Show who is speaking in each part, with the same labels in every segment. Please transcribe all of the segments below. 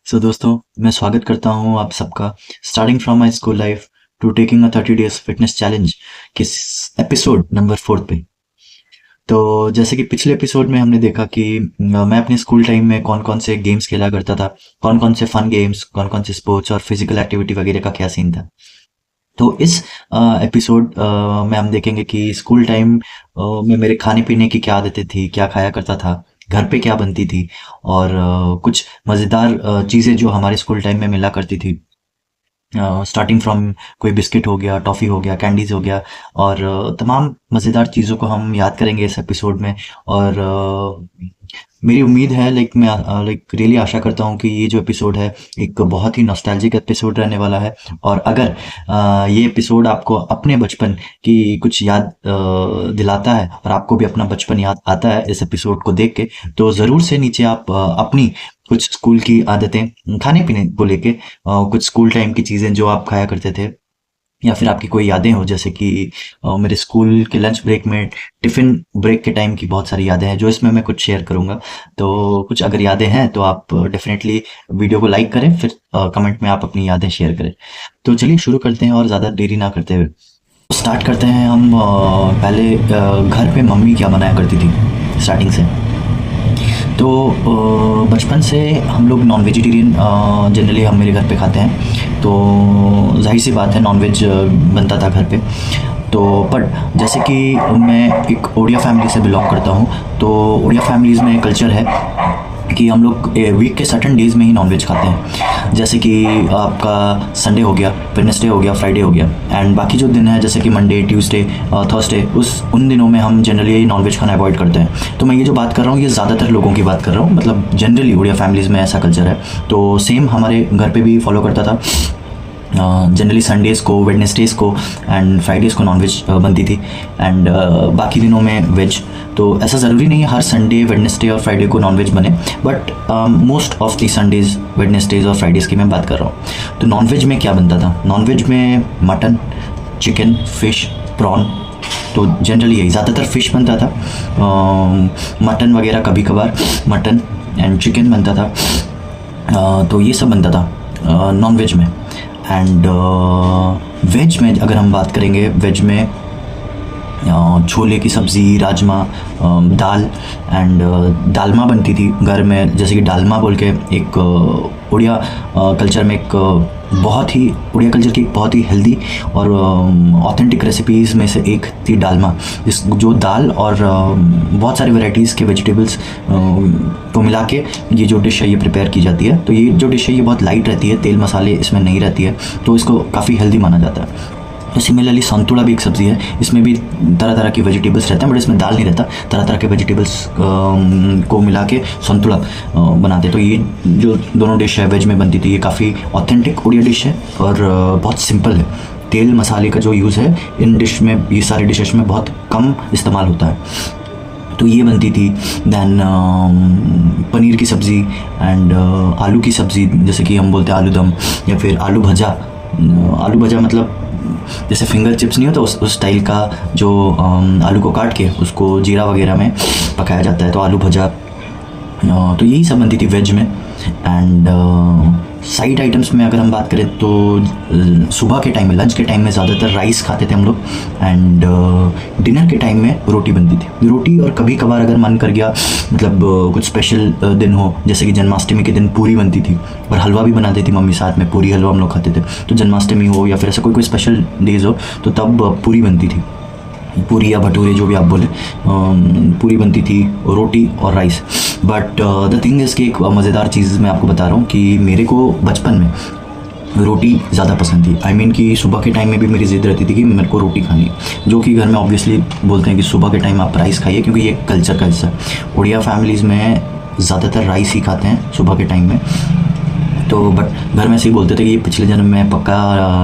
Speaker 1: दोस्तों, मैं स्वागत करता हूँ आप सबका starting from my school life to taking a 30 days fitness challenge के एपिसोड नंबर 4 पे। तो जैसे कि पिछले एपिसोड में हमने देखा कि मैं अपने स्कूल टाइम में कौन कौन से गेम्स खेला करता था, कौन कौन से फन गेम्स, कौन कौन से स्पोर्ट्स और फिजिकल एक्टिविटी वगैरह का क्या सीन था। तो इस एपिसोड में हम देखेंगे कि स्कूल टाइम में मेरे खाने पीने की क्या आदतें थी, क्या खाया करता था, घर पे क्या बनती थी और कुछ मज़ेदार चीज़ें जो हमारे स्कूल टाइम में मिला करती थी। स्टार्टिंग फ्रॉम कोई बिस्किट हो गया, टॉफ़ी हो गया, कैंडीज़ हो गया और तमाम मज़ेदार चीज़ों को हम याद करेंगे इस एपिसोड में। और मेरी उम्मीद है मैं रियली आशा करता हूँ कि ये जो एपिसोड है एक बहुत ही नॉस्टैल्जिक एपिसोड रहने वाला है। और अगर ये एपिसोड आपको अपने बचपन की कुछ याद दिलाता है और आपको भी अपना बचपन याद आता है इस एपिसोड को देख के, तो ज़रूर से नीचे आप अपनी कुछ स्कूल की आदतें, खाने पीने को लेके कुछ स्कूल टाइम की चीज़ें जो आप खाया करते थे या फिर आपकी कोई यादें हो, जैसे कि मेरे स्कूल के लंच ब्रेक में, टिफ़िन ब्रेक के टाइम की बहुत सारी यादें हैं जो इसमें मैं कुछ शेयर करूँगा। तो कुछ अगर यादें हैं तो आप डेफ़िनेटली वीडियो को लाइक करें, फिर कमेंट में आप अपनी यादें शेयर करें। तो चलिए शुरू करते हैं और ज़्यादा देरी ना करते हुए स्टार्ट करते हैं। हम पहले घर पे मम्मी क्या बनाया करती थी स्टार्टिंग से। तो बचपन से हम लोग नॉन वेजिटेरियन जनरली हम मेरे घर पे खाते हैं, तो जाहिर सी बात है नॉन वेज बनता था घर पे। तो बट जैसे कि मैं एक ओडिया फैमिली से बिलोंग करता हूँ, तो ओडिया फैमिलीज़ में कल्चर है कि हम लोग वीक के सर्टन डेज़ में ही नॉनवेज खाते हैं। जैसे कि आपका संडे हो गया, वेडनेसडे हो गया, फ्राइडे हो गया, एंड बाकी जो दिन है जैसे कि मंडे, ट्यूसडे, थर्सडे, उन दिनों में हम जनरली नॉनवेज खाना अवॉइड करते हैं। तो मैं ये जो बात कर रहा हूँ ये ज़्यादातर लोगों की बात कर रहा हूँ, मतलब जनरली उड़िया फैमिलीज़ में ऐसा कल्चर है। तो सेम हमारे घर पर भी फॉलो करता था। जनरली संडेज़ को, वेडनेसडेज़ को एंड फ्राइडेज़ को नॉनवेज बनती थी एंड बाकी दिनों में वेज। तो ऐसा ज़रूरी नहीं है हर संडे, वेडनेसडे और फ्राइडे को नॉनवेज बने, but most of the Sundays, Wednesdays और फ्राइडेज़ की मैं बात कर रहा हूँ। तो नॉनवेज में क्या बनता था? नॉनवेज में मटन, चिकन, फ़िश, प्रॉन, तो जनरली यही ज़्यादातर फ़िश बनता था। मटन वगैरह कभी कभार, मटन एंड चिकन बनता था। तो ये सब बनता था नॉन वेज में। एंड वेज में अगर हम बात करेंगे, वेज में छोले की सब्ज़ी, राजमा, दाल एंड दालमा बनती थी घर में। जैसे कि डालमा बोल के एक उड़िया कल्चर में एक बहुत ही, उड़िया कल्चर की एक बहुत ही हेल्दी और ऑथेंटिक रेसिपीज़ में से एक थी डालमा, जो दाल और बहुत सारी वैरायटीज़ के वेजिटेबल्स को मिला के ये जो डिश है ये प्रिपेयर की जाती है। तो ये जो डिश है ये बहुत लाइट रहती है, तेल मसाले इसमें नहीं रहती है, तो इसको काफ़ी हेल्दी माना जाता है। तो सिमिलरली संतुड़ा भी एक सब्ज़ी है, इसमें भी तरह तरह की वेजिटेबल्स रहते हैं, बट इसमें दाल नहीं रहता। तरह तरह के वेजिटेबल्स को मिला के संतुड़ा बनाते हैं। तो ये जो दोनों डिश है वेज में बनती थी, ये काफ़ी ऑथेंटिक उड़िया डिश है और बहुत सिंपल है। तेल मसाले का जो यूज़ है इन डिश में, ये सारे डिशेस में बहुत कम इस्तेमाल होता है। तो ये बनती थी। दैन पनीर की सब्ज़ी एंड आलू की सब्ज़ी, जैसे कि हम बोलते हैं आलू दम या फिर आलू भजा। आलू भजा मतलब जैसे फिंगर चिप्स नहीं होता, उस स्टाइल का, जो आलू को काट के उसको जीरा वगैरह में पकाया जाता है, तो आलू भजा। तो यही सब बनती थी वेज में। एंड साइड आइटम्स में अगर हम बात करें तो सुबह के टाइम में, लंच के टाइम में ज़्यादातर राइस खाते थे हम लोग एंड डिनर के टाइम में रोटी बनती थी। रोटी और कभी कभार अगर मन कर गया, मतलब कुछ स्पेशल दिन हो, जैसे कि जन्माष्टमी के दिन पूरी बनती थी और हलवा भी बनाती थी मम्मी, साथ में पूरी हलवा हम लोग खाते थे। तो जन्माष्टमी हो या फिर ऐसा कोई स्पेशल डेज हो तो तब पूरी बनती थी, पूरी या भटूरे जो भी आप बोले, पूरी बनती थी, रोटी और rice. But the thing is कि एक मज़ेदार चीज़ मैं आपको बता रहा हूँ कि मेरे को बचपन में रोटी ज़्यादा पसंद थी। आई मीन कि सुबह के टाइम में भी मेरी ज़िद रहती थी कि मेरे को रोटी खानी है, जो कि घर में ऑब्वियसली बोलते हैं कि सुबह के टाइम आप राइस खाइए, क्योंकि ये कल्चर का हिस्सा है। उड़िया फैमिलीज़ में ज़्यादातर राइस ही खाते हैं सुबह के टाइम में। तो बट घर में ऐसे ही बोलते थे कि ये पिछले जन्म में पक्का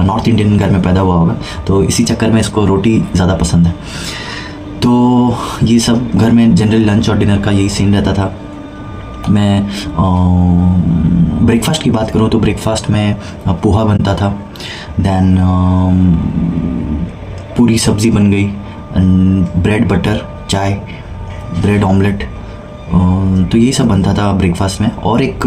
Speaker 1: नॉर्थ इंडियन घर में पैदा हुआ होगा, तो इसी चक्कर में इसको रोटी ज़्यादा पसंद है। तो ये सब घर में जनरली लंच और डिनर का यही सीन रहता था। मैं ब्रेकफास्ट की बात करूँ तो ब्रेकफास्ट में पोहा बनता था, दैन पूरी सब्ज़ी बन गई, ब्रेड बटर, चाय, ब्रेड ऑमलेट, तो यही सब बनता था ब्रेकफास्ट में। और एक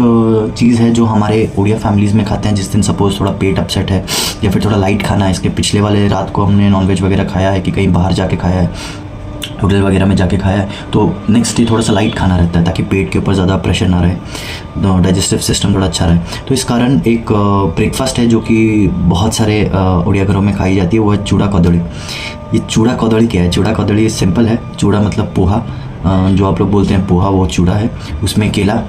Speaker 1: चीज़ है जो हमारे उड़िया फैमिलीज़ में खाते हैं, जिस दिन सपोज़ थोड़ा पेट अपसेट है या फिर थोड़ा लाइट खाना है, इसके पिछले वाले रात को हमने नॉनवेज वगैरह खाया है कि कहीं बाहर जाके खाया है, होटल वगैरह में जाके खाया है, तो नेक्स्ट डे थोड़ा सा लाइट खाना रहता है ताकि पेट के ऊपर ज़्यादा प्रेशर ना रहे, तो डाइजेस्टिव सिस्टम थोड़ा अच्छा रहे। तो इस कारण एक ब्रेकफास्ट है जो कि बहुत सारे उड़िया घरों में खाई जाती है, वो है चूड़ा कदड़ी। ये चूड़ा कदड़ी क्या है? चूड़ा कदड़ी सिंपल है। चूड़ा मतलब पोहा, जो आप लोग बोलते हैं पोहा, वो चूड़ा है। उसमें केला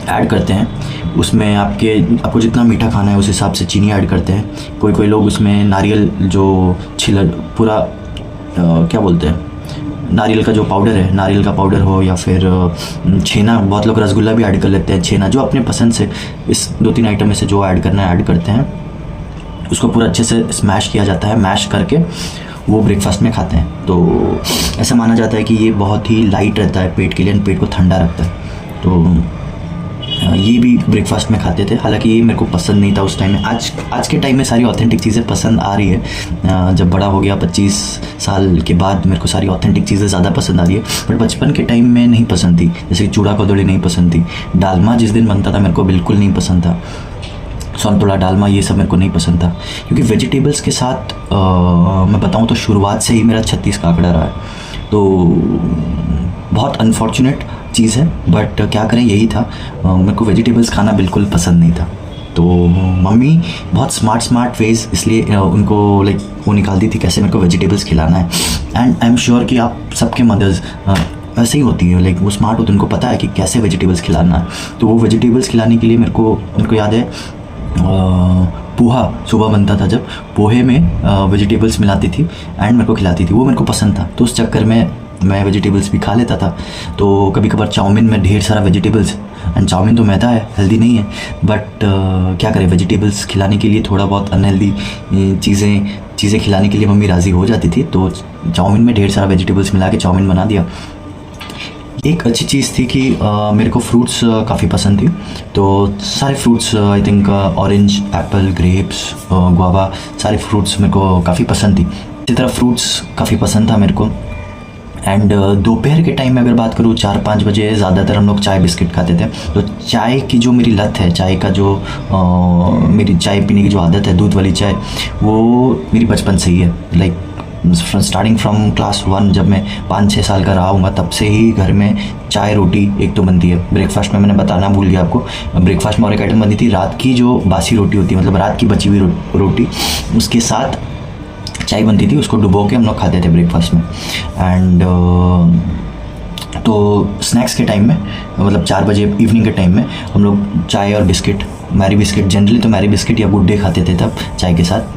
Speaker 1: ऐड करते हैं, उसमें आपको जितना मीठा खाना है उस हिसाब से चीनी ऐड करते हैं। कोई लोग उसमें नारियल जो पूरा क्या बोलते हैं, नारियल का जो पाउडर है, नारियल का पाउडर हो या फिर छेना, बहुत लोग रसगुल्ला भी ऐड कर लेते हैं, छेना, जो अपने पसंद से इस 2-3 आइटम में से जो ऐड करना है ऐड करते हैं। उसको पूरा अच्छे से स्मैश किया जाता है, मैश करके वो ब्रेकफास्ट में खाते हैं। तो ऐसा माना जाता है कि ये बहुत ही लाइट रहता है पेट के लिए, पेट को ठंडा रखता है। तो ये भी ब्रेकफास्ट में खाते थे। हालांकि ये मेरे को पसंद नहीं था उस टाइम में। आज के टाइम में सारी ऑथेंटिक चीज़ें पसंद आ रही है। जब बड़ा हो गया 25 साल के बाद मेरे को सारी ऑथेंटिक चीज़ें ज़्यादा पसंद आ रही है, बट बचपन के टाइम में नहीं पसंद थी। जैसे कि चूड़ा कदौड़ी नहीं पसंद थी, डालमा जिस दिन बनता था मेरे को बिल्कुल नहीं पसंद था, संतुला डालमा ये सब मेरे को नहीं पसंद था। क्योंकि वेजिटेबल्स के साथ मैं बताऊँ तो शुरुआत से ही मेरा 36 का आंकड़ा रहा है। तो बहुत अनफॉर्चुनेट चीज़ है, बट क्या करें, यही था। मेरे को वेजिटेबल्स खाना बिल्कुल पसंद नहीं था। तो मम्मी बहुत स्मार्ट वेज इसलिए उनको वो निकालती थी कैसे मेरे को वेजिटेबल्स खिलाना है। एंड आई एम श्योर कि आप सबके मदर्स ऐसे ही होती है, वो स्मार्ट होती है, उनको पता है कि कैसे वेजिटेबल्स खिलाना है। तो वो वेजिटेबल्स खिलाने के लिए मेरे को याद है पोहा सुबह बनता था, जब पोहे में वेजिटेबल्स मिलाती थी एंड मेरे को खिलाती थी, वो मेरे को पसंद था। तो उस चक्कर में मैं वेजिटेबल्स भी खा लेता था। तो कभी कभार चाउमीन में ढेर सारा वेजिटेबल्स, एंड चाउमीन तो मैदा है, हेल्दी नहीं है, बट क्या करें, वेजिटेबल्स खिलाने के लिए थोड़ा बहुत अनहेल्दी चीज़ें खिलाने के लिए मम्मी राज़ी हो जाती थी। तो चाउमीन में ढेर सारा वेजिटेबल्स मिला के चाउमीन बना दिया। एक अच्छी चीज़ थी कि मेरे को फ्रूट्स काफ़ी पसंद थी। तो सारे fruits, I think orange, Apple, grapes, guava, सारे फ्रूट्स मेरे को काफ़ी पसंद थी। इसी तरह फ्रूट्स काफ़ी पसंद था मेरे को। एंड दोपहर के टाइम में अगर बात करूँ 4-5 बजे ज़्यादातर हम लोग चाय बिस्किट खाते थे। तो चाय की जो मेरी लत है, चाय का जो मेरी चाय पीने की जो आदत है, दूध वाली चाय, वो मेरी बचपन से ही है। स्टार्टिंग फ्रॉम क्लास 1, जब मैं 5-6 साल का रहा हूँगा, तब से ही घर में चाय रोटी एक तो बनती है। ब्रेकफास्ट में मैंने बताना भूल गया आपको, ब्रेकफास्ट में और एक आइटम बनती थी, रात की जो बासी रोटी होती है, मतलब रात की बची हुई रोटी, उसके साथ चाय बनती थी, उसको डुबो के हम लोग खाते थे ब्रेकफास्ट में। एंड तो स्नैक्स के टाइम में, मतलब 4 बजे इवनिंग के टाइम में हम लोग चाय और बिस्किट, मैरी बिस्किट, जनरली तो मैरी बिस्किट या गुड डे खाते थे तब चाय के साथ।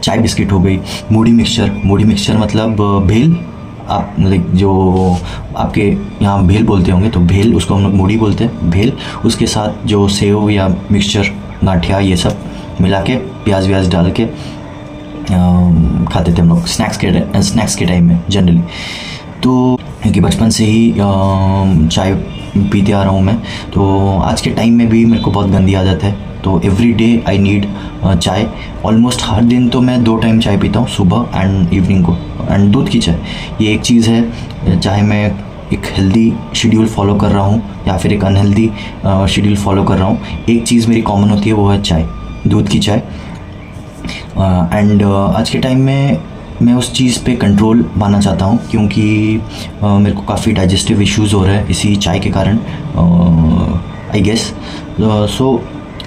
Speaker 1: चाय बिस्किट हो गई, मूढ़ी मिक्सचर मतलब भेल, आप जो आपके यहाँ भेल बोलते होंगे, तो भेल, उसको हम लोग मूढ़ी बोलते हैं, भेल। उसके साथ जो सेव या मिक्सचर, गांठिया, ये सब मिला के प्याज व्याज डाल के खाते थे हम लोग स्नैक्स के टाइम में जनरली। तो क्योंकि बचपन से ही चाय पीते आ रहा हूँ मैं, तो आज के टाइम में भी मेरे को बहुत गंदी आदत है। तो एवरी डे आई नीड चाय। ऑलमोस्ट हर दिन तो मैं 2 टाइम चाय पीता हूँ, सुबह एंड इवनिंग को, एंड दूध की चाय। ये एक चीज़ है, चाहे मैं एक हेल्दी शेड्यूल फॉलो कर रहा हूँ या फिर एक अनहेल्दी शेड्यूल फॉलो कर रहा हूँ, एक चीज़ मेरी कॉमन होती है, वो है चाय, दूध की चाय। एंड आज के टाइम में मैं उस चीज़ पे कंट्रोल पाना चाहता हूँ, क्योंकि मेरे को काफ़ी डाइजेस्टिव इश्यूज़ हो रहे हैं इसी चाय के कारण, I guess. So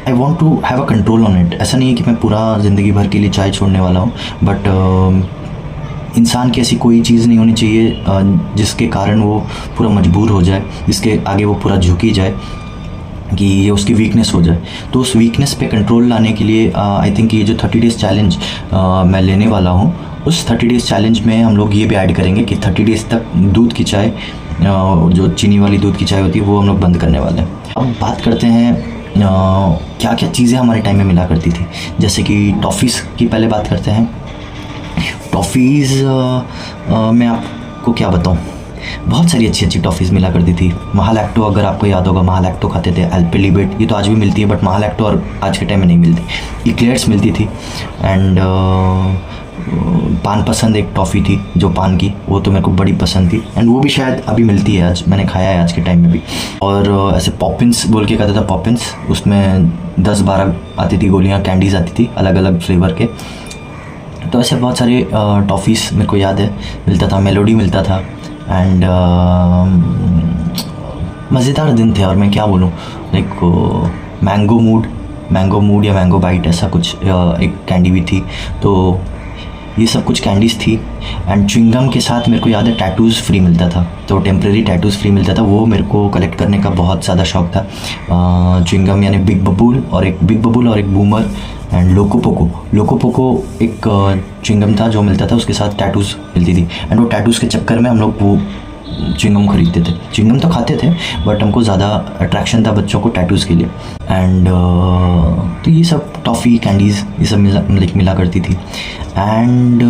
Speaker 1: I want to have a control on it. ऐसा नहीं है कि मैं पूरा ज़िंदगी भर के लिए चाय छोड़ने वाला हूँ, बट इंसान की ऐसी कोई चीज़ नहीं होनी चाहिए जिसके कारण वो पूरा मजबूर हो जाए, जिसके आगे वो पूरा झुकी जाए, कि ये उसकी वीकनेस हो जाए। तो उस वीकनेस पे कंट्रोल लाने के लिए आई थिंक ये जो 30 डेज़ चैलेंज मैं लेने वाला हूँ, उस 30 डेज़ चैलेंज में हम लोग ये भी ऐड करेंगे कि 30 डेज़ तक दूध की चाय, जो चीनी वाली दूध की चाय होती है, वो हम लोग बंद करने वाले हैं। अब बात करते हैं क्या क्या चीज़ें हमारे टाइम में मिला करती थी। जैसे कि टॉफ़ीज़ की पहले बात करते हैं। टॉफ़ीज़ मैं आपको क्या बताऊँ, बहुत सारी अच्छी टॉफ़ीज़ मिला करती थी। महालैक्टो, अगर आपको याद होगा, महालैक्टो खाते थे। एल्पेलिबेट, ये तो आज भी मिलती है, बट महालैक्टो और आज के टाइम में नहीं मिलती। इक्लेयर्स मिलती थी। एंड पान पसंद एक टॉफ़ी थी जो पान की, वो तो मेरे को बड़ी पसंद थी, एंड वो भी शायद अभी मिलती है, आज मैंने खाया है आज के टाइम में भी। और ऐसे पॉपिंस बोल के कहता था, पॉपिंस, उसमें 10-12 आती थी गोलियाँ, कैंडीज़ आती थी अलग अलग फ्लेवर के। तो ऐसे बहुत सारे टॉफ़ीज़ मेरे को याद है मिलता था, मेलोडी मिलता था, एंड मज़ेदार दिन थे। और मैं क्या बोलूँ, लाइक मैंगो मूड या मैंगो बाइट ऐसा कुछ एक कैंडी भी थी। तो ये सब कुछ कैंडीज़ थी। एंड च्युइंगम के साथ मेरे को याद है टैटूज़ फ्री मिलता था, तो टेम्प्रेरी टैटूज़ फ्री मिलता था, वो मेरे को कलेक्ट करने का बहुत ज़्यादा शौक था। च्युइंगम यानी बिग बबूल और एक बूमर, एंड लोको पोको एक च्युइंगम था जो मिलता था, उसके साथ टैटूज़ मिलती थी। एंड वो टैटूज़ के चक्कर में हम लोग वो च्युइंगम खरीदते थे। च्युइंगम तो खाते थे, बट हमको ज़्यादा अट्रैक्शन था बच्चों को टैटूज़ के लिए। एंड तो ये सब टॉफ़ी, कैंडीज़, ये सब मिला करती थी। एंड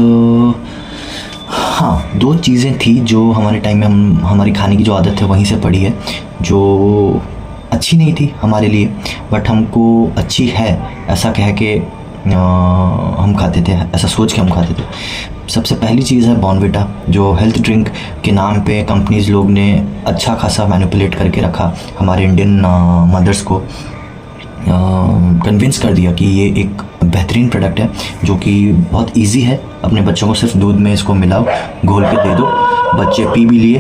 Speaker 1: हाँ, 2 चीज़ें थी जो हमारे टाइम में हमारी खाने की जो आदत है वहीं से पड़ी है, जो अच्छी नहीं थी हमारे लिए, बट हमको अच्छी है ऐसा कह के हम खाते थे, ऐसा सोच के हम खाते थे। सबसे पहली चीज़ है बॉर्नविटा, जो हेल्थ ड्रिंक के नाम पे कंपनीज़ लोग ने अच्छा खासा मैनिपुलेट करके रखा, हमारे इंडियन मदर्स को कन्विंस कर दिया कि ये एक बेहतरीन प्रोडक्ट है, जो कि बहुत इजी है। अपने बच्चों को सिर्फ दूध में इसको मिलाओ, घोल के दे दो, बच्चे पी भी लिए,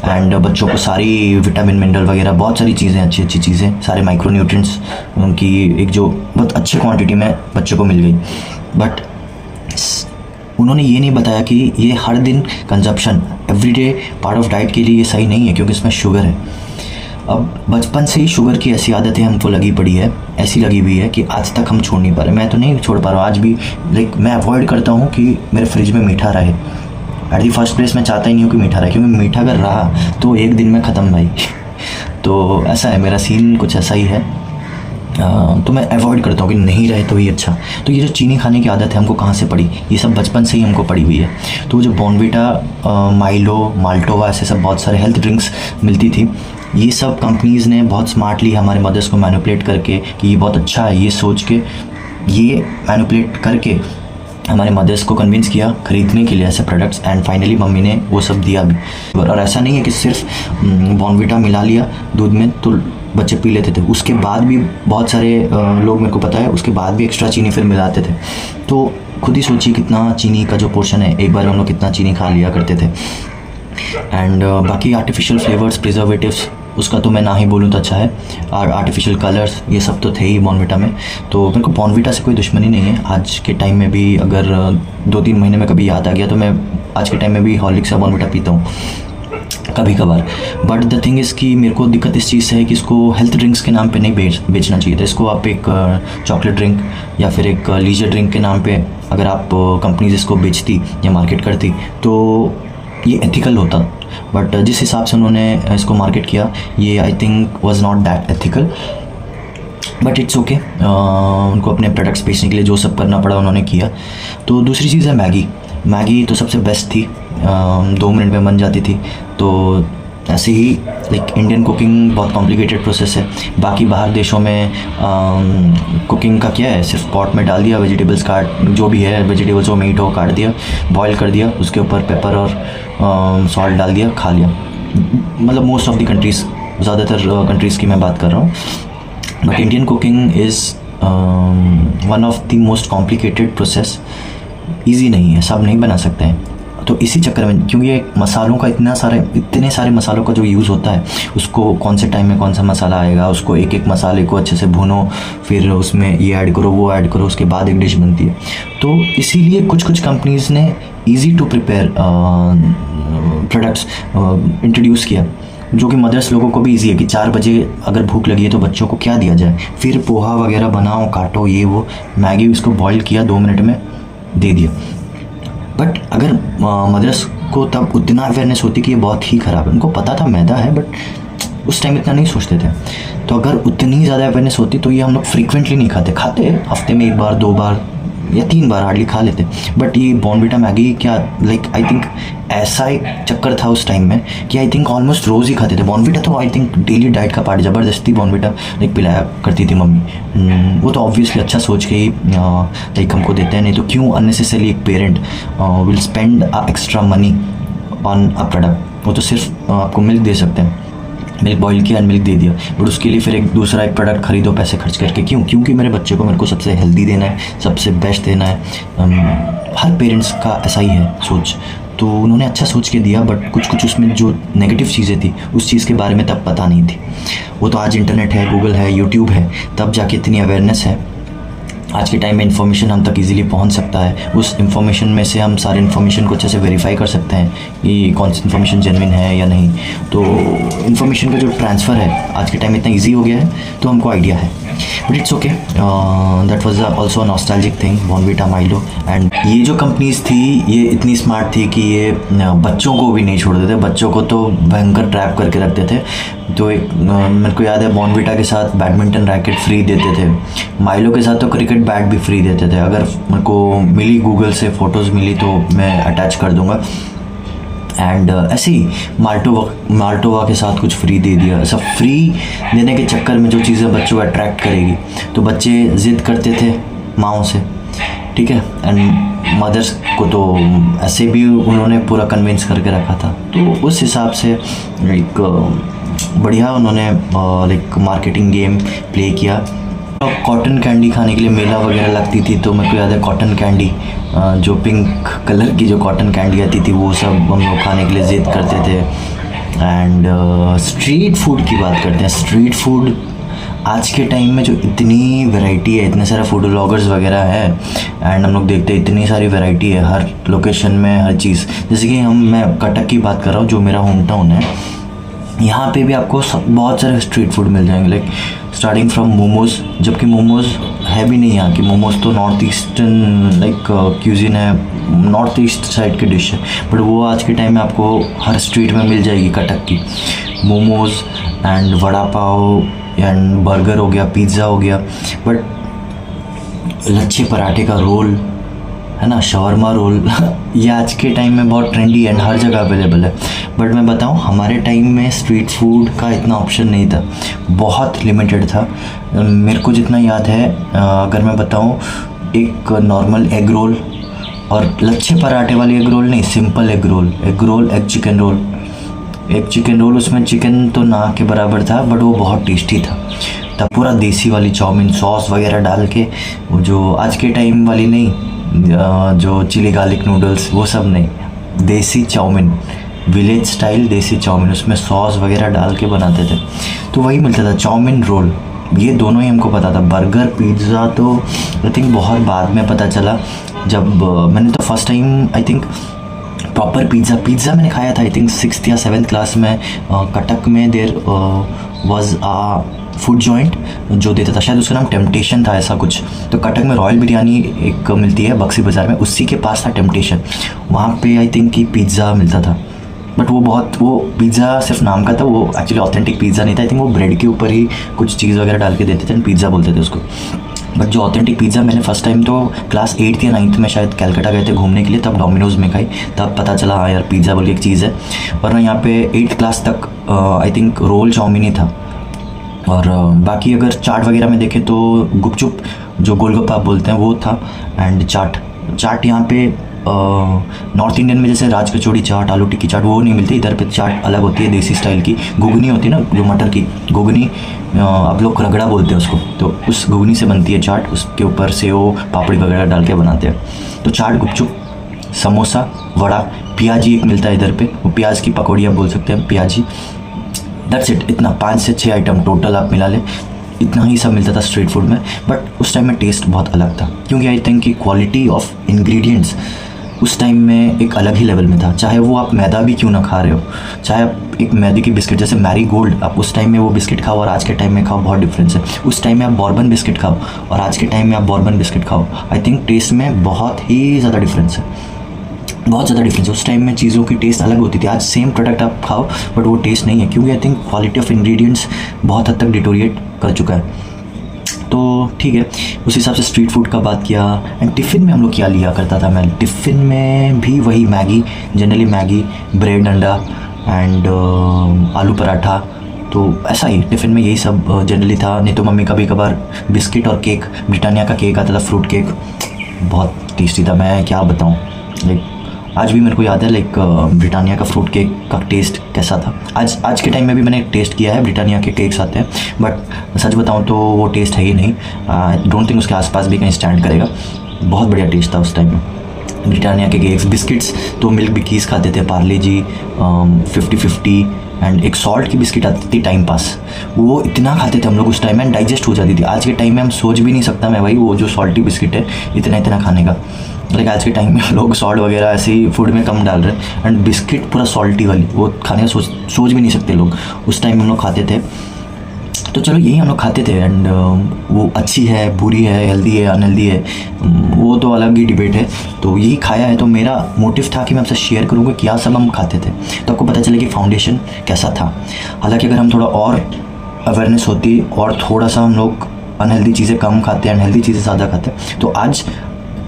Speaker 1: एंड बच्चों को सारी विटामिन मिनरल वगैरह बहुत सारी चीज़ें, अच्छी अच्छी चीज़ें, सारे माइक्रोन्यूट्रिएंट्स उनकी एक जो बहुत अच्छी क्वांटिटी में बच्चों को मिल गई। बट उन्होंने ये नहीं बताया कि ये हर दिन consumption, everyday part of diet के लिए ये सही नहीं है, क्योंकि इसमें शुगर है। अब बचपन से ही शुगर की ऐसी आदतें हमको ऐसी लगी हुई है कि आज तक हम छोड़ नहीं पा रहे। मैं तो नहीं छोड़ पा रहा हूँ आज भी, लाइक मैं अवॉइड करता हूँ कि मेरे फ्रिज में मीठा रहे। एट दी फर्स्ट प्लेस मैं चाहता ही नहीं हूँ कि मीठा रहे, क्योंकि मीठा अगर रहा तो एक दिन में ख़त्म भाई। तो ऐसा है, मेरा सीन कुछ ऐसा ही है। तो मैं अवॉइड करता हूँ कि नहीं रहे तो ही अच्छा। तो ये जो चीनी खाने की आदत है हमको कहाँ से पड़ी, ये सब बचपन से ही हमको पड़ी हुई है। तो जो बॉर्नविटा, माइलो, माल्टोवा, ऐसे सब बहुत सारे हेल्थ ड्रिंक्स मिलती थी, ये सब कंपनीज़ ने बहुत स्मार्टली हमारे मदर्स को मैनिपुलेट करके कि ये बहुत अच्छा है, ये सोच के, ये मैनिपुलेट करके हमारे मदर्स को कन्विंस किया खरीदने के लिए ऐसे प्रोडक्ट्स। एंड फाइनली मम्मी ने वो सब दिया भी। और ऐसा नहीं है कि सिर्फ बॉर्नविटा मिला लिया दूध में तो बच्चे पी लेते थे, उसके बाद भी बहुत सारे लोग, मेरे को पता है, उसके बाद भी एक्स्ट्रा चीनी फिर मिलाते थे। तो खुद ही सोचिए कितना चीनी का जो पोर्शन है, एक बार हम लोग कितना चीनी खा लिया करते थे। एंड बाकी आर्टिफिशियल फ्लेवर्स, प्रिजर्वेटिव्स, उसका तो मैं ना ही बोलूँ तो अच्छा है। और आर्टिफिशियल कलर्स, ये सब तो थे ही बॉर्नविटा में। तो मेरे को बॉर्नविटा से कोई दुश्मनी नहीं है। आज के टाइम में भी अगर 2-3 महीने में कभी याद आ गया तो मैं आज के टाइम में भी हॉर्लिक्स या बॉर्नविटा पीता हूँ कभी कभार। बट द थिंग इज़ कि मेरे को दिक्कत इस चीज़ से है कि इसको हेल्थ ड्रिंक्स के नाम पे नहीं बेचना चाहिए था। इसको आप एक चॉकलेट ड्रिंक या फिर एक लीजर ड्रिंक के नाम पे अगर आप कंपनीज इसको बेचती या मार्केट करती तो ये एथिकल होता। बट जिस हिसाब से उन्होंने इसको मार्केट किया, ये I think was not that ethical. But it's okay, उनको अपने प्रोडक्ट्स बेचने के लिए जो सब करना पड़ा उन्होंने किया। तो दूसरी चीज़ है मैगी तो सबसे बेस्ट थी, 2 मिनट में बन जाती थी। तो ऐसे ही लाइक इंडियन कुकिंग बहुत कॉम्प्लिकेटेड प्रोसेस है। बाकी बाहर देशों में कुकिंग का क्या है, सिर्फ पॉट में डाल दिया, वेजिटेबल्स काट, जो भी है वेजिटेबल्स, वो मीट हो, काट दिया, बॉईल कर दिया, उसके ऊपर पेपर और सॉल्ट डाल दिया, खा लिया। मतलब मोस्ट ऑफ द कंट्रीज़, ज़्यादातर कंट्रीज़ की मैं बात कर रहा हूँ। But Indian cooking is one of the most complicated process. Easy नहीं है, सब नहीं बना सकते हैं। तो इसी चक्कर में, क्योंकि ये मसालों का इतने सारे मसालों का जो यूज़ होता है, उसको कौन से टाइम में कौन सा मसाला आएगा, उसको एक एक मसाले को अच्छे से भूनो, फिर उसमें ये ऐड करो, वो ऐड करो, उसके बाद एक डिश बनती है। तो इसीलिए कुछ कंपनीज़ ने easy to prepare products introduce किया, जो कि मदर्स लोगों को भी ईजी है कि 4 बजे अगर भूख लगी है तो बच्चों को क्या दिया जाए। फिर पोहा वगैरह बनाओ, काटो, ये वो, मैगी उसको बॉईल किया, 2 मिनट में दे दिया। बट अगर मदर्स को तब उतना अवेयरनेस होती कि ये बहुत ही ख़राब है, उनको पता था मैदा है, बट उस टाइम इतना नहीं सोचते थे। तो अगर उतनी ज़्यादा अवेयरनेस होती तो ये हम लोग फ्रीक्वेंटली नहीं खाते, हफ्ते में 1 बार 2 बार या 3 बार हार्डली खा लेते। बट ये बॉर्नविटा मैगी क्या लाइक आई थिंक ऐसा एक चक्कर था उस टाइम में कि आई थिंक ऑलमोस्ट रोज़ ही खाते थे बॉर्नविटा। तो आई थिंक डेली डाइट का पार्ट, ज़बरदस्ती बॉर्नविटा लाइक पिलाया करती थी मम्मी। वो तो ऑब्वियसली अच्छा सोच के ही लाइक हमको देते हैं, नहीं तो क्यों अननेसेसरी एक parent will spend extra money on a product. वो तो सिर्फ आपको मिल्क दे सकते हैं, मिल्क बॉईल किया एंड मिल्क दे दिया, बट उसके लिए फिर एक दूसरा एक प्रोडक्ट खरीदो पैसे खर्च करके। क्यों? क्योंकि मेरे बच्चे को मेरे को सबसे हेल्दी देना है, सबसे बेस्ट देना है। हर पेरेंट्स का ऐसा ही है सोच। तो उन्होंने अच्छा सोच के दिया, बट कुछ कुछ उसमें जो नेगेटिव चीज़ें थी उस चीज़ के बारे में तब पता नहीं थी। वो तो आज इंटरनेट है, गूगल है, यूट्यूब है, तब जाके इतनी अवेयरनेस है। आज के टाइम में इन्फॉर्मेशन हम तक इजीली पहुंच सकता है। उस इन्फॉर्मेशन में से हम सारे इन्फॉर्मेशन को अच्छे से वेरीफाई कर सकते हैं कि कौन सी इन्फॉर्मेशन जेन्युइन है या नहीं। तो इन्फॉर्मेशन का जो ट्रांसफ़र है आज के टाइम में इतना ईजी हो गया है, तो हमको आइडिया है। But it's okay, that was also nostalgic thing, Bournvita, Milo. And ये जो कंपनीज थी ये इतनी स्मार्ट थी कि ये बच्चों को भी नहीं छोड़ते थे, बच्चों को तो भयंकर ट्रैप करके रखते थे। तो एक मेरे को याद है बॉर्नविटा के साथ बैडमिंटन रैकेट फ्री देते थे, माइलो के साथ तो क्रिकेट बैट भी फ्री देते थे। अगर मेरे को मिली गूगल से फ़ोटोज़ मिली तो मैं अटैच कर दूँगा। एंड ऐसे ही माल्टोवा के साथ कुछ फ्री दे दिया। सब फ्री देने के चक्कर में जो चीज़ें बच्चों को अट्रैक्ट करेगी, तो बच्चे ज़िद करते थे माँओं से, ठीक है। एंड मदर्स को तो ऐसे भी उन्होंने पूरा कन्विंस करके रखा था। तो उस हिसाब से एक बढ़िया उन्होंने लाइक मार्केटिंग गेम प्ले किया। कॉटन कैंडी खाने के लिए मेला वगैरह लगती थी, तो मेरे को याद है कॉटन कैंडी, जो पिंक कलर की जो कॉटन कैंडी आती थी वो सब हम लोग खाने के लिए ज़िद करते थे। एंड स्ट्रीट फूड की बात करते हैं। स्ट्रीट फूड आज के टाइम में जो इतनी वैरायटी है, इतने सारे फूड व्लॉगर्स वगैरह है, एंड हम लोग देखते हैं इतनी सारी वैरायटी है हर लोकेशन में, हर चीज़। जैसे कि मैं कटक की बात कर रहा हूँ, जो मेरा होम टाउन है, यहाँ पे भी आपको बहुत सारे स्ट्रीट फूड मिल जाएंगे, लाइक स्टार्टिंग फ्रॉम मोमोज़। जबकि मोमोज़ है भी नहीं यहाँ की, मोमोज़ तो नॉर्थ ईस्टर्न लाइक क्यूजिन है, नॉर्थ ईस्ट साइड की डिश है, बट वो आज के टाइम में आपको हर स्ट्रीट में मिल जाएगी कटक की। Momos and vada pav and burger हो गया, पिज़्ज़ा हो गया, बट लच्छे पराठे का रोल है ना, शवरमा रोल ये आज के टाइम में बहुत ट्रेंडी एंड हर जगह अवेलेबल है। बट मैं बताऊं, हमारे टाइम में स्ट्रीट फूड का इतना ऑप्शन नहीं था, बहुत लिमिटेड था। मेरे को जितना याद है, अगर मैं बताऊं, एक नॉर्मल एग रोल और लच्छे पराठे वाली एग रोल नहीं, simple egg roll, egg chicken roll, एक चिकन रोल, उसमें चिकन तो ना के बराबर था, बट वो बहुत टेस्टी था। तब पूरा देसी वाली चाउमीन सॉस वगैरह डाल के, वो जो आज के टाइम वाली नहीं, जो चिली गार्लिक नूडल्स वो सब नहीं, देसी चाउमीन, विलेज स्टाइल देसी चाउमीन, उसमें सॉस वगैरह डाल के बनाते थे, तो वही मिलता था। चाउमीन रोल, ये दोनों ही हमको पता था। बर्गर पिज़्ज़ा तो आई थिंक बहुत बाद में पता चला, जब मैंने तो first time I think proper pizza मैंने खाया था आई थिंक 6th या 7th क्लास में। कटक में there was a food joint जो देता था, शायद उसका नाम टेम्पटेशन था ऐसा कुछ। तो कटक में रॉयल बिरयानी एक मिलती है बक्सी बाज़ार में, उसी के पास था टेम्पटेशन। वहाँ पे आई थिंक कि पिज़्ज़ा मिलता था, बट वो पिज़्ज़ा सिर्फ नाम का था, वो एक्चुअली ऑथेंटिक पिज़्ज़ा नहीं था। आई थिंक वो ब्रेड के ऊपर ही कुछ चीज़ वगैरह डाल के देते थे, पिज़्ज़ा बोलते थे उसको। बट जो ऑथेंटिक पिज़्ज़ा मैंने फर्स्ट टाइम तो क्लास 8th या 9th में शायद कलकत्ता गए थे घूमने के लिए, तब डोमिनोज़ में खाई, तब पता चला हाँ यार पिज़्ज़ा बोल के एक चीज़ है। वरना यहाँ पे 8th क्लास तक आई थिंक रोल चाउमीन ही था। और बाकी अगर चाट वगैरह में देखें तो गुपचुप जो गोलगप्पा आप बोलते हैं वो था, एंड चाट यहाँ पे नॉर्थ इंडियन में जैसे राज कचौड़ी चाट, आलू टिक्की चाट वो नहीं मिलती, इधर पे चाट अलग होती है देसी स्टाइल की। घुगनी होती है ना, जो मटर की घुगनी, आप लोग रगड़ा बोलते हैं उसको, तो उस घुगनी से बनती है चाट, उसके ऊपर सेव पापड़ी वगैरह डाल के बनाते हैं। तो चाट, गुपचुप, समोसा, वड़ा, प्याजी एक मिलता है इधर पे, वो प्याज की पकौड़ी आप बोल सकते हैं, प्याजी। दैट्स इट, इतना 5 से 6 आइटम टोटल आप मिला लें, इतना ही सब मिलता था स्ट्रीट फूड में। बट उस टाइम में टेस्ट बहुत अलग था, क्योंकि आई थिंक कि क्वालिटी ऑफ इंग्रेडिएंट्स उस टाइम में एक अलग ही लेवल में था। चाहे वो आप मैदा भी क्यों ना खा रहे हो, चाहे आप एक मैदे की बिस्किट जैसे मैरी गोल्ड, आप उस टाइम में वो बिस्किट खाओ और आज के टाइम में खाओ, बहुत डिफरेंस है। उस टाइम में आप बॉर्बन बिस्किट खाओ और आज के टाइम में आप बॉर्बन बिस्किट खाओ, आई थिंक टेस्ट में बहुत ही ज़्यादा डिफरेंस है, बहुत ज़्यादा डिफरेंस है। उस टाइम में चीज़ों की टेस्ट अलग होती थी, आज सेम प्रोडक्ट आप खाओ बट वो टेस्ट नहीं है, क्योंकि I think quality of ingredients बहुत हद तक डिटोरिएट कर चुका है। तो ठीक है। उस हिसाब से स्ट्रीट फूड का बात किया। एंड टिफ़िन में हम लोग क्या लिया करता था, मैं टिफ़िन में भी वही मैगी, जनरली मैगी, ब्रेड अंडा एंड आलू पराठा, तो ऐसा ही टिफ़िन में यही सब जनरली था। नहीं तो मम्मी कभी कभार बिस्किट और केक, ब्रिटानिया का केक आता था, फ्रूट केक, बहुत टेस्टी था, मैं क्या बताऊँ। लाइक आज भी मेरे को याद है लाइक ब्रिटानिया का फ्रूट केक का टेस्ट कैसा था। आज के टाइम में भी मैंने टेस्ट किया है, ब्रिटानिया के केक्स आते हैं, बट सच बताऊँ तो वो टेस्ट है ही नहीं। डोंट थिंक उसके आसपास भी कहीं स्टैंड करेगा। बहुत बढ़िया टेस्ट था उस टाइम में ब्रिटानिया के केक्स। बिस्किट्स तो मिल्क बिकीज़ खाते थे, पार्ले जी, 50-50 एंड एक सॉल्ट की बिस्किट आती थी टाइम पास, वो इतना खाते थे हम लोग उस टाइम में, डाइजेस्ट हो जाती थी। आज के टाइम में हम सोच भी नहीं सकता मैं भाई वो जो सॉल्टी बिस्किट है इतना खाने का। लाइक आज के टाइम में लोग सॉल्ट वगैरह ऐसे ही फूड में कम डाल रहे हैं, एंड बिस्किट पूरा सॉल्टी वाली वो खाने का सोच भी नहीं सकते लोग। उस टाइम हम लोग खाते थे, तो चलो यही हम लोग खाते थे। एंड वो अच्छी है, बुरी है, हेल्दी है, अनहेल्दी है, वो तो अलग ही डिबेट है। तो यही खाया है, तो मेरा मोटिव था कि मैं आपसे शेयर करूँगा क्या सब हम खाते थे, तो आपको पता चले कि फाउंडेशन कैसा था। हालांकि अगर हम थोड़ा और अवेयरनेस होती और थोड़ा सा हम लोग अनहेल्दी चीज़ें कम खाते हैं, अनहेल्दी चीज़ें ज़्यादा खाते हैं, तो आज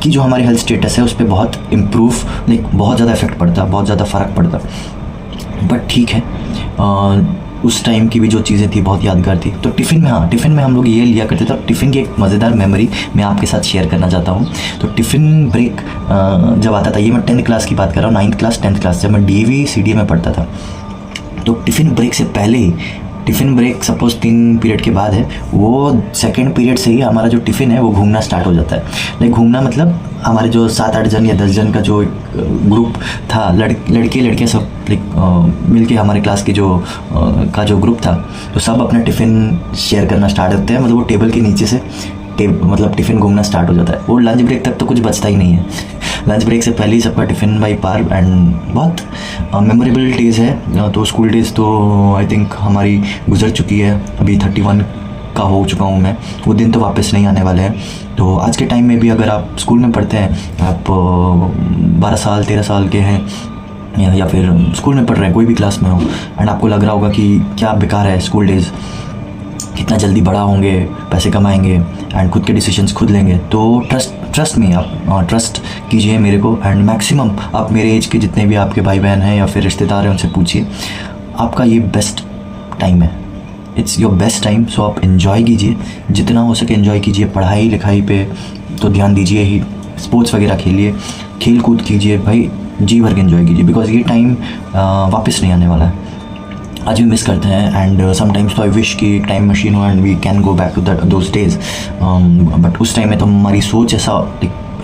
Speaker 1: की जो हमारी हेल्थ स्टेटस है उस पर बहुत इम्प्रूव, लाइक बहुत ज़्यादा इफेक्ट पड़ता, बहुत ज़्यादा फ़र्क पड़ता। बट ठीक है, उस टाइम की भी जो चीज़ें थी बहुत यादगार थी। तो टिफ़िन में, हाँ, टिफ़िन में हम लोग ये लिया करते थे। और टिफ़िन की एक मज़ेदार मेमोरी मैं आपके साथ शेयर करना चाहता हूँ। तो टिफ़िन ब्रेक जब आता था, ये मैं 10th क्लास की बात कर रहा हूँ, 9th क्लास 10th क्लास, जब मैं DAV CDA में पढ़ता था, तो टिफ़िन ब्रेक से पहले ही, टिफ़िन ब्रेक सपोज 3 पीरियड के बाद है, वो 2nd पीरियड से ही हमारा जो टिफ़िन है वो घूमना स्टार्ट हो जाता है। लाइक घूमना मतलब हमारे जो 7-8 जन या 10 जन का जो ग्रुप था, लड़के सब लाइक मिल के हमारे क्लास की जो ग्रुप था, तो सब अपना टिफ़िन शेयर करना स्टार्ट करते हैं। मतलब वो टेबल के नीचे से मतलब टिफ़िन घूमना स्टार्ट हो जाता है। वो लंच ब्रेक तक तो कुछ बचता ही नहीं है, लंच ब्रेक से पहले ही सबका टिफ़िन बाई पार। एंड बहुत मेमोरेबल डेज़ है। तो स्कूल डेज़ तो आई थिंक हमारी गुजर चुकी है, अभी 31 का हो चुका हूँ मैं, वो दिन तो वापस नहीं आने वाले हैं। तो आज के टाइम में भी अगर आप स्कूल में पढ़ते हैं, आप 12 साल 13 साल के हैं या फिर स्कूल में पढ़ रहे हैं, कोई भी क्लास में हो, एंड आपको लग रहा होगा कि क्या बेकार है स्कूल डेज़, कितना जल्दी बड़ा होंगे, पैसे कमाएंगे एंड खुद के डिसीजंस खुद लेंगे, तो ट्रस्ट में आप ट्रस्ट कीजिए मेरे को। एंड मैक्सिमम आप मेरे एज के जितने भी आपके भाई बहन हैं या फिर रिश्तेदार हैं उनसे पूछिए, आपका ये बेस्ट टाइम है, इट्स योर बेस्ट टाइम। सो आप इन्जॉय कीजिए, जितना हो सके इन्जॉय कीजिए। पढ़ाई लिखाई पे तो ध्यान दीजिए ही, स्पोर्ट्स वगैरह खेलिए, खेल कूद कीजिए भाई, जी भर के इन्जॉय कीजिए, बिकॉज ये टाइम वापस नहीं आने वाला है। आज भी मिस करते हैं, एंड समटाइम्स तो आई विश कि एक टाइम मशीन हो and we can go back to those days. But उस टाइम में तो हमारी सोच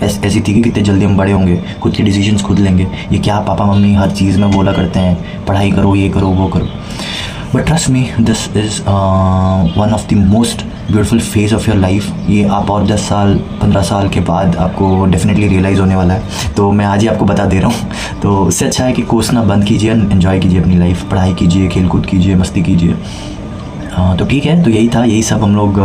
Speaker 1: ऐसी थी कि कितने जल्दी हम बड़े होंगे, खुद के डिसीजंस खुद लेंगे। ये क्या पापा मम्मी हर चीज़ में बोला करते हैं, पढ़ाई करो, ये करो, वो करो। But trust me, this is one of the most beautiful phase of your life. ये आप और 10 साल 15 साल के बाद आपको डेफिनेटली रियलाइज़ होने वाला है। तो मैं आज ही आपको बता दे रहा हूँ। तो उससे अच्छा है कि कोसना बंद कीजिए, एंजॉय कीजिए अपनी लाइफ, पढ़ाई कीजिए, खेल कूद कीजिए, मस्ती कीजिए। तो ठीक है, तो यही था, यही सब हम लोग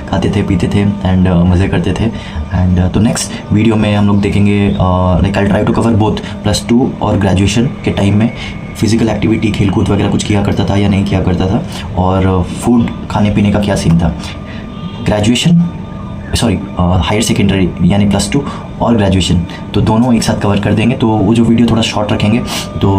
Speaker 1: खाते थे, पीते थे एंड मज़े करते थे। एंड तो नेक्स्ट वीडियो में हम लोग देखेंगे, like I try to cover both +2 और ग्रेजुएशन के टाइम में फिज़िकल एक्टिविटी, खेलकूद वगैरह कुछ किया करता था या नहीं किया करता था, और फूड खाने पीने का क्या सीन था। ग्रेजुएशन हायर सेकेंडरी यानी +2 और ग्रेजुएशन, तो दोनों एक साथ कवर कर देंगे। तो वो जो वीडियो थोड़ा शॉर्ट रखेंगे, तो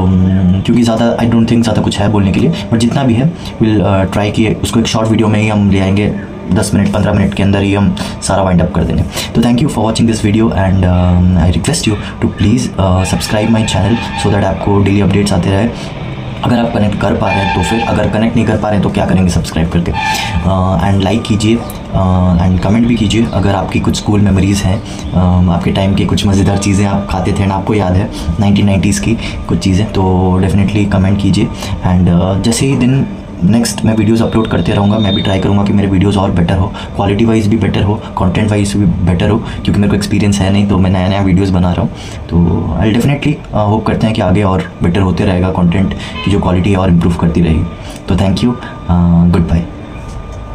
Speaker 1: क्योंकि ज़्यादा आई डोंट थिंक ज़्यादा कुछ है बोलने के लिए, बट जितना भी है विल ट्राई किए उसको एक शॉर्ट वीडियो में ही हम ले आएंगे। 10 मिनट 15 मिनट के अंदर ही हम सारा वाइंड अप कर देंगे। तो thank you for watching this video, and I request you to please subscribe my channel so that आपको डेली अपडेट्स आते रहे। अगर आप कनेक्ट कर पा रहे हैं तो फिर, अगर कनेक्ट नहीं कर पा रहे हैं तो क्या करेंगे, सब्सक्राइब करके। एंड लाइक कीजिए एंड कमेंट भी कीजिए अगर आपकी कुछ स्कूल मेमोरीज़ हैं, आपके टाइम की कुछ मज़ेदार चीज़ें आप खाते थे ना, आपको याद है 1990s की कुछ चीज़ें, तो डेफिनेटली कमेंट कीजिए। एंड जैसे ही दिन नेक्स्ट मैं वीडियोस अपलोड करते रहूँगा, मैं भी ट्राई करूँगा कि मेरे वीडियोस और बेटर हो, क्वालिटी वाइज भी बेटर हो, कंटेंट वाइज भी बेटर हो, क्योंकि मेरे को एक्सपीरियंस है नहीं, तो मैं नया वीडियोस बना रहा हूँ। तो आई डेफिनेटली होप करते हैं कि आगे और बेटर होते रहेगा, कंटेंट की जो क्वालिटी है और इम्प्रूव करती रहेगी। तो थैंक यू, गुड बाय।